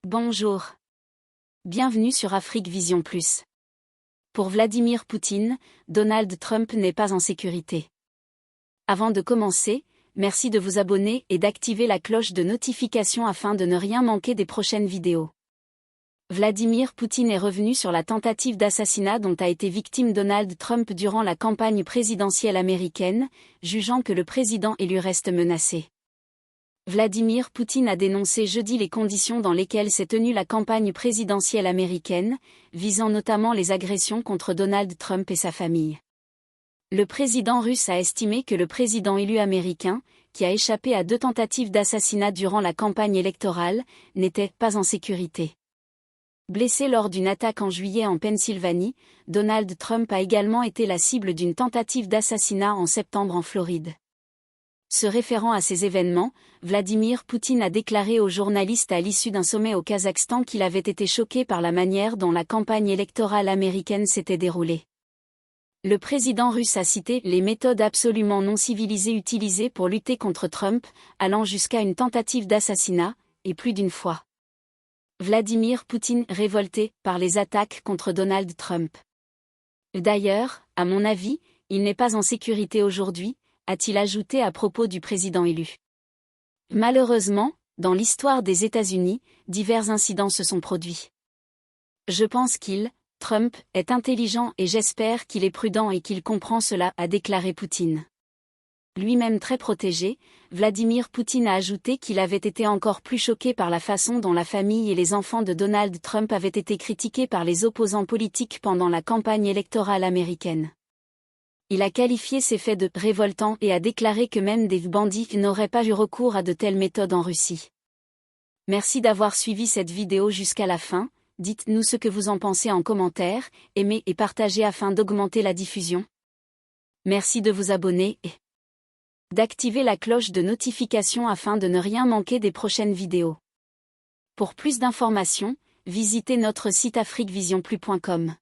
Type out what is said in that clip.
Bonjour. Bienvenue sur Afrique Vision Plus. Pour Vladimir Poutine, Donald Trump n'est pas en sécurité. Avant de commencer, merci de vous abonner et d'activer la cloche de notification afin de ne rien manquer des prochaines vidéos. Vladimir Poutine est revenu sur la tentative d'assassinat dont a été victime Donald Trump durant la campagne présidentielle américaine, jugeant que le président élu reste menacé. Vladimir Poutine a dénoncé jeudi les conditions dans lesquelles s'est tenue la campagne présidentielle américaine, visant notamment les agressions contre Donald Trump et sa famille. Le président russe a estimé que le président élu américain, qui a échappé à 2 tentatives d'assassinat durant la campagne électorale, n'était pas en sécurité. Blessé lors d'une attaque en juillet en Pennsylvanie, Donald Trump a également été la cible d'une tentative d'assassinat en septembre en Floride. Se référant à ces événements, Vladimir Poutine a déclaré aux journalistes à l'issue d'un sommet au Kazakhstan qu'il avait été choqué par la manière dont la campagne électorale américaine s'était déroulée. Le président russe a cité les méthodes absolument non civilisées utilisées pour lutter contre Trump, allant jusqu'à une tentative d'assassinat, et plus d'une fois. Vladimir Poutine révolté par les attaques contre Donald Trump. D'ailleurs, à mon avis, il n'est pas en sécurité aujourd'hui, a-t-il ajouté à propos du président élu. Malheureusement, dans l'histoire des États-Unis, divers incidents se sont produits. Je pense Trump, est intelligent et j'espère qu'il est prudent et qu'il comprend cela, a déclaré Poutine. Lui-même très protégé, Vladimir Poutine a ajouté qu'il avait été encore plus choqué par la façon dont la famille et les enfants de Donald Trump avaient été critiqués par les opposants politiques pendant la campagne électorale américaine. Il a qualifié ces faits de « révoltants » et a déclaré que même des bandits n'auraient pas eu recours à de telles méthodes en Russie. Merci d'avoir suivi cette vidéo jusqu'à la fin, dites-nous ce que vous en pensez en commentaire, aimez et partagez afin d'augmenter la diffusion. Merci de vous abonner et d'activer la cloche de notification afin de ne rien manquer des prochaines vidéos. Pour plus d'informations, visitez notre site afriquevisionplus.com.